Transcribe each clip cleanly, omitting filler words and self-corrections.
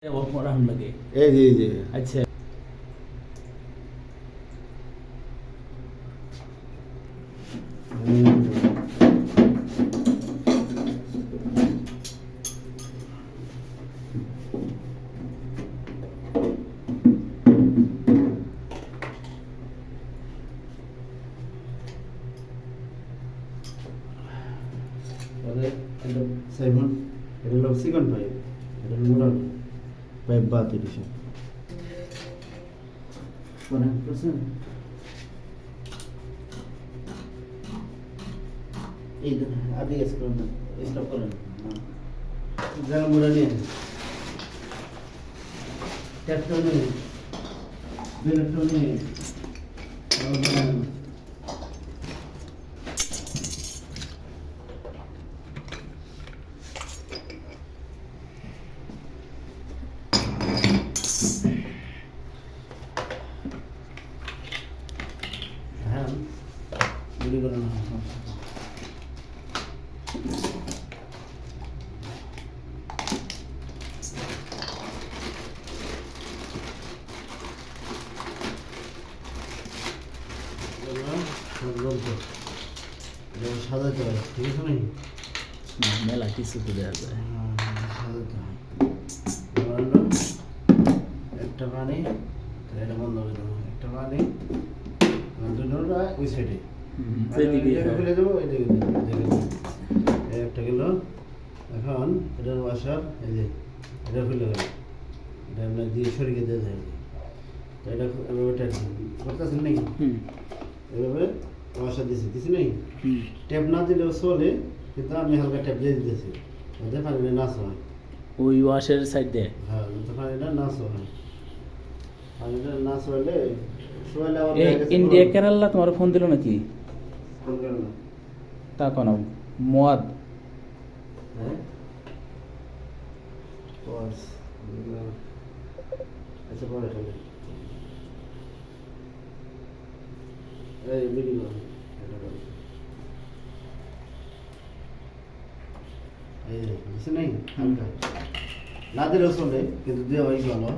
Round লাগে এই যে এই যে আচ্ছা সাইমন এটা হলো সেকেন্ড পাইপ, এটা হলো মোড়া পাইপ বাদ এডিশন 100%। এই আদি স্ক্রু স্টপ করেন যারা মোড়া নিয়ে ট্যাপটা নিয়ে বেলটা নিয়ে গুলি করে না সাজাতে হয়, ঠিক আছে নাকি? মেলা কিছু তো দেওয়া যায় সাজাতে হয়। একটা পানি এটা বন্ধ করে দেবো, একটা পানি দুটোটা ওই সাইডে খুলে দেবো, একটা গেল। এখন এটার ওয়াশার এই যে এটা খুলে গেল, এটা আপনার দিয়ে সরিয়ে দিয়ে যায়। তো এটা এভাবে ট্যাপ করতেছেন নাকি? এভাবে ওয়াশার দিছি নাকি? ট্যাপ না দিলেও চলে, কিন্তু আমি হালকা ট্যাপ দিয়ে দিতেছি যাতে পানিটা নাচ হয়। ওই ওয়াশের সাইড দিয়ে হ্যাঁ, যাতে পানিটা নাচ হয়। পানিটা নাচ হলে শোয়ালে আবার ইন্ডিয়া কেরালা তোমার ফোন দিল নাকি? ফোন করে না। তা কোন মোয়াদ হ্যাঁ কোর্স আচ্ছা পরে চলে এই ভিডিও এই কিছু নেই হালকা না দিলেও চলে, কিন্তু দেওয়া হয় ভালো।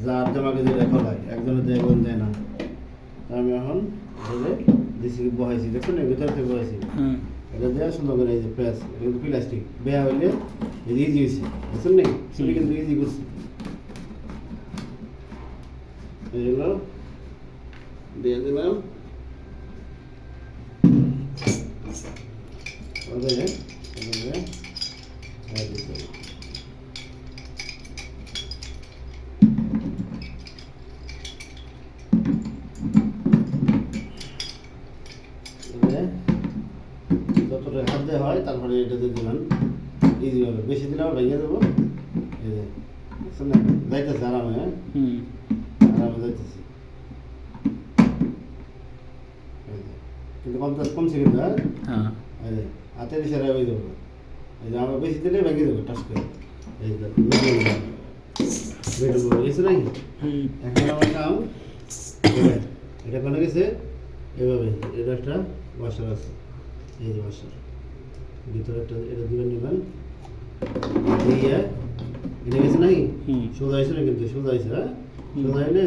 যার জামাকে যেটা খোলায় একজনের দেয় একজন দেয় না। আমি এখন দিছি বহাইছি, দেখুন না ভিতর থেকে বহাইছি। এটা দেওয়া সুন্দর করে এই যে প্রেস, এটা কিন্তু প্লাস্টিক বেয়া হইলে এই যে ইজি হয়েছে, বুঝছেন নাকি? চুলি কিন্তু ইজি করছে। এইগুলো দিয়ে দিলাম যতটা হাত দেওয়া হয় তারপরে এটাতে দিলাম ইজি হবে। বেশি দিলে আবার ভেঙে দেবো। এই যে বুঝছেন না, যাইতেছে আরামে, আরামে যাইতেছে, কিন্তু কমছে কিন্তু। হ্যাঁ এই যে হাতের ইশারায় হয়ে যাবো। এই যে আমরা বেশি দিলে ভেঙে দেবো টাচ করে। এই যে গেছে নাই। এখন আমার কাম এটা কোনো গেছে এভাবে, এটা একটা ওয়াশার আছে, এই যে ওয়াশার ভিতরে একটা এটা দিবেন নেবেন দিয়ে এটা গেছে নাই। সোজা হয়েছে না, কিন্তু সোজা হয়েছে। হ্যাঁ সোজা হইলে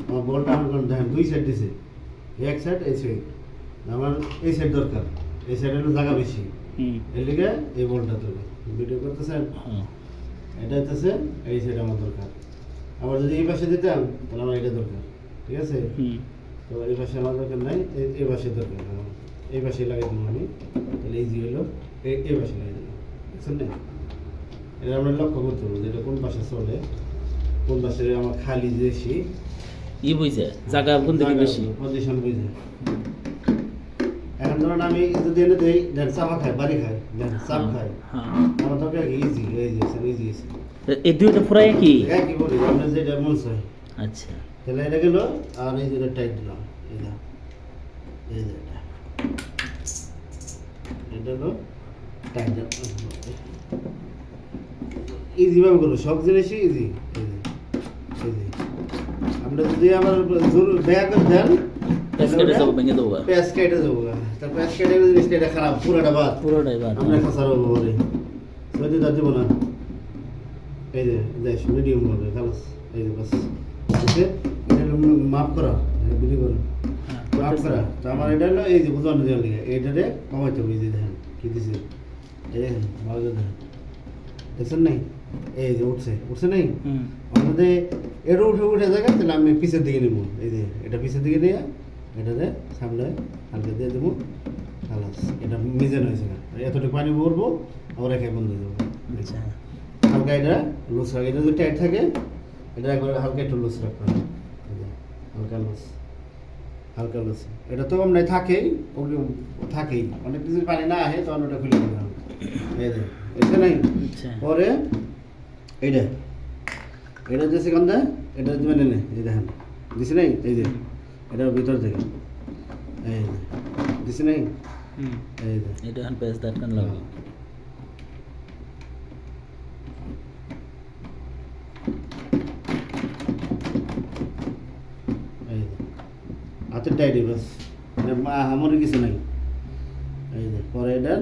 আমার বলটা আমার দেখেন দুই সাইড দিছে, এক সাইড এই সাইড। আমার এই সাইড দরকার, এই সাইড হলো জায়গা বেশি, এর লিগে এই বলটা দরকার। ভিডিও করতেছেন, এটা হইতেছে এই সাইড আমার দরকার। আবার যদি এই পাশে দিতাম তাহলে আমার এটা দরকার, ঠিক আছে? তো এই পাশে আমার দরকার নাই, এই পাশে দরকার, এই পাশে লাগাই দিলাম আমি, তাহলে ইজি হলো। এই পাশে লাগাই দিলাম, বুঝছেন না? এটা আমরা লক্ষ্য করতে হবে যে এটা কোন পাশে চলে, কোন পাশে আমার খালি বেশি ই বুঝছে জায়গা কোন দিকে বেশি পজিশন বুঝে। এখন ধরুন আমি যদি এনে দেই দেন চাপা খাই, বাড়ি খাই, দেন চাপ খাই, আমার দরকার ইজি, এই যে ইজি আছে। এই দুইটা পুরো একই একই বলি, আপনার যেটা মন চাই। আচ্ছা তাহলে এটা গেল, আর এই যেটা টাইট দিলাম, এটা এই যে এটা হলো টাইট দিলাম। ইজি ভাবে করবো, সব জিনিসই ইজি। আপনি যদি আমার জোর বেয়া করে দেন প্যাস কেটে যাবো, ভেঙে দেবো, প্যাস কেটে দেবো। তার প্যাস কেটে জিনিসটা এটা খারাপ, পুরোটা বাদ, পুরোটাই বাদ। আমরা খাসার হবো বলে যদি তা দিব না। এই যে দেখ মিডিয়াম হবে খালাস এই যে বাস বুঝছে এটা হলো মাপ করা বুঝি করো হ্যাঁ, মাপ করতেছি। করা তো আমার এটা হলো এই যে বুঝানো দেওয়ার লিগে এইটারে কমাইতে হবে এই যে দেখেন কি দিছে এই দেখেন ভালো করে দেখেন দেখছেন নাই এই যে উঠছে নাই হুম, আমাদের এটা উঠে জায়গা তাহলে আমি পিছের দিকে নেবো এই যে এটা পিছের দিকে নিয়ে এটাতে সামনে হালকা দিয়ে দেবো খালাস এটা মিজান হয়েছে না এতটুকু পানি ভরবো আবার একাই বন্ধ হয়ে যাবো আচ্ছা হালকা এটা লুজ রাখে এটা যদি টাইট থাকে এটা একবার হালকা একটু লুজ রাখতে হবে এই যে, হালকা লুজ এটা তো আমরা থাকেই ওগুলো থাকেই অনেক কিছু পানি না আসে তখন ওটা খুলে দিতে হবে এই যে এটা নাই আচ্ছা পরে এইটা এটা যে সেখানটা এটা দিবেন এনে এই দেখেন দিছি নাই এই যে এটার ভিতর থেকে এই যে দিছি নাই হুম, এই যে এটা এখন পেঁয়াজ দাঁতকান লাগবে। এই যে হাতের টাইডি বাস আমার কিছু নাই এই যে পরে এটা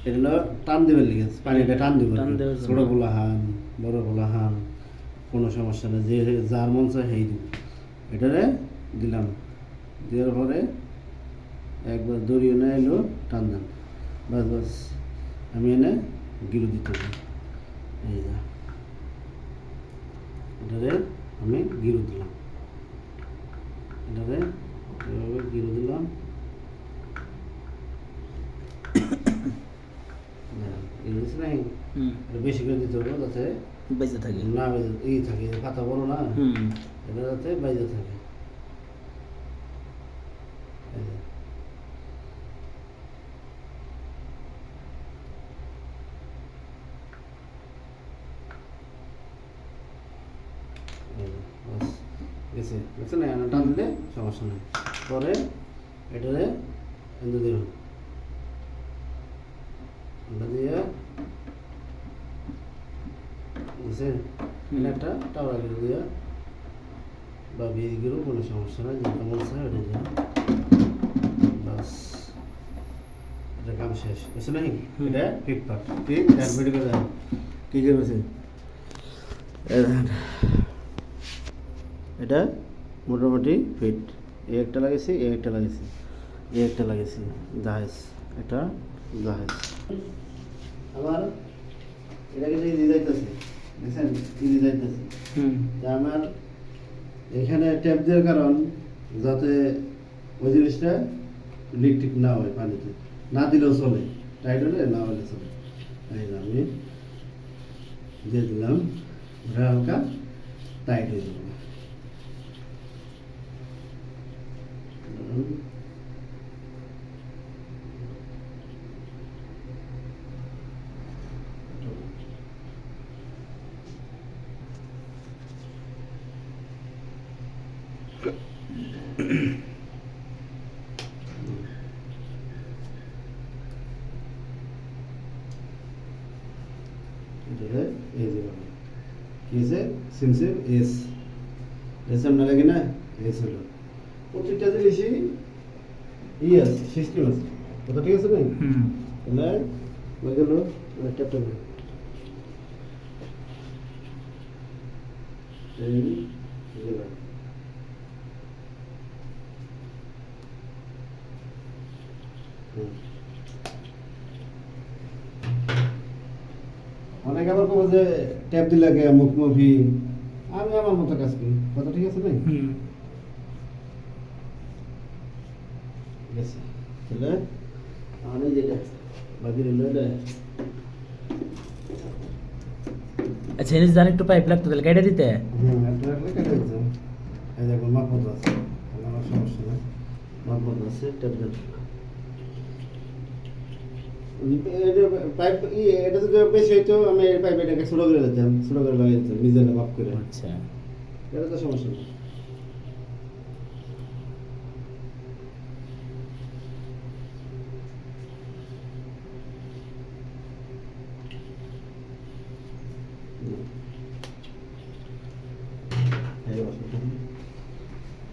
হলো টান দিবেন লিখে পানিটা টান দিবেন টান দেওয়ার জন্য। ছোট গোলা হান বড় গোলা হান কোনো সমস্যা নেই যে যার মন চায় সেই দিব এটারে দিলাম দেওয়ার পরে একবার দড়িয়ে না এলো টান দেন বাস বাস আমি এনে গিরু দিতে হবে এই যা এটারে আমি গিরু দিলাম এটারে এভাবে গিরু দিলাম গিরু দিচ্ছি নাই হুম, এটা বেশি করে দিতে হবে যাতে বেঁচে থাকে। না এই থাকে এই পাতা বড় না হুম, এটা যাতে বাইরে থাকে এই যে। এই যে, বাস, গেছে গেছে না এনে টান দিলে সমস্যা নেই পরে এটারে এনে দেবেন এটা দিয়ে গেছে এনে একটা টাওয়া গিয়ে দিয়ে বা বীজ গিয়েও কোনো সমস্যা নেই যেটা মনে হয় ওটা দিয়ে বাস এটা কাম শেষ বুঝছে নাকি হুম। এটা ফিটপাট ঠিক আর বেড়ে করে দেন কী করেছে এটা মোটামুটি ফিট এই একটা লাগাইছি এই একটা লাগাইছি এই একটা লাগাইছি জাহাজ এটা জাহাজ আবার এটাকে যে দিয়ে যাইতেছে দেখছেন কি দিয়ে যাইতেছে হুম, যে আমার এখানে ট্যাপ দেওয়ার কারণ যাতে ওই জিনিসটা লিক টিক না হয় পানিতে না দিলেও চলে টাইট হলে না হলে চলে এই যে আমি দিয়ে দিলাম ওটা হালকা টাইট হয়ে যাবে এটাকে এই যেভাবে কি আছে সিমসিম এস এস আমরা লাগে না এস হলো প্রত্যেকটা জিনিসই আছে সিস্টেম আছে কথা ঠিক আছে না হুম, তাহলে হয়ে গেল ট্যাপটা এই গেলাম অনেকে আবার কবে যে ট্যাপ দিলে গে মুখ মুভি আমি আমার মতো কাজ করি কথা ঠিক আছে ভাই হুম, ঠিক আছে তাহলে আমি যেটা বাকি রইল এটা আচ্ছা এনে জানি একটু পাইপ লাগতো তাহলে কেটে দিতে। একটা রাখলে কেটে দিতে এই দেখো মাপমতো আছে তাহলে আমার সমস্যা নেই মাপমতো আছে ট্যাপ দেন পাইপ এটা যদি বেশি হইতো আমি এই পাইপ এটাকে ছোটো করে দিতাম ছোটো করে লাগিয়ে দিতাম মিজানে মাপ করে আচ্ছা এটা তো সমস্যা নেই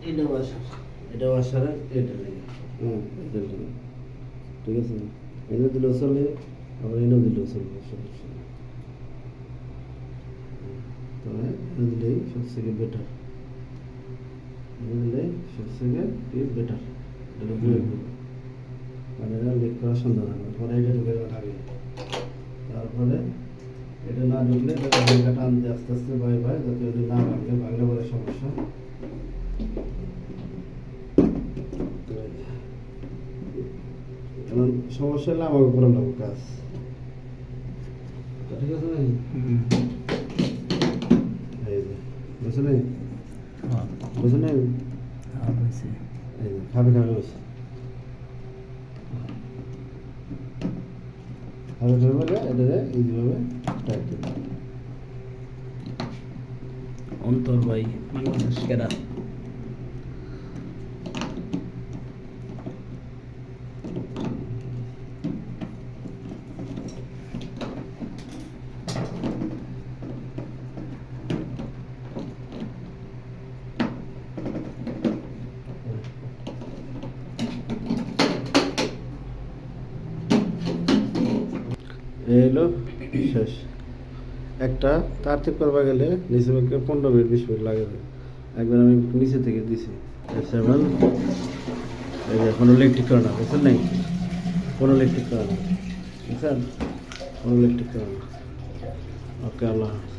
এটা ওয়াশার এটা ওয়াশার এটা লাগে এটা লাগে ঠিক আছে এনে দিলেও চলে আবার এনেও দিলেও চলবে সমস্যা নেই দিলেই সবথেকে বেটার, দিলেই সবথেকে বেটার। এটা বুয়ে মানে এটা লিক করার সম্ভাবনা নেই। পরে এটা ঢুকে যাওয়ার আগে, তারপরে এটা না ঢুকলে এটা জায়গাটা আনতে আস্তে আস্তে ভয় ভয় যাতে ওটা না ভাঙলে, ভাঙলে পরে সমস্যা। এখন সমস্যা হলে আমাকে করে নেবো কাজ, ঠিক আছে নাকি? এই যে বুঝছে নেই, হ্যাঁ বুঝছে নেই, হ্যাঁ বুঝছি। এই যে খাবে খাবে বসে খাবে খাবে বলে এটা এইভাবে টাইট করে অন্তর ভাই বাংলাদেশ কেরা। এই হলো শেষ। একটা তার ঠিক করবা গেলে নিচে থেকে 15 মিনিট 20 মিনিট লাগে। একবার আমি নিচে থেকে দিছি সেভেন, এই যে কোনো ইলেকট্রিক করে না, বুঝছেন নাই, কোনো ইলেকট্রিক করে না, বুঝছেন, কোনো ইলেকট্রিক করে না। ওকে, আল্লাহ হাফেজ।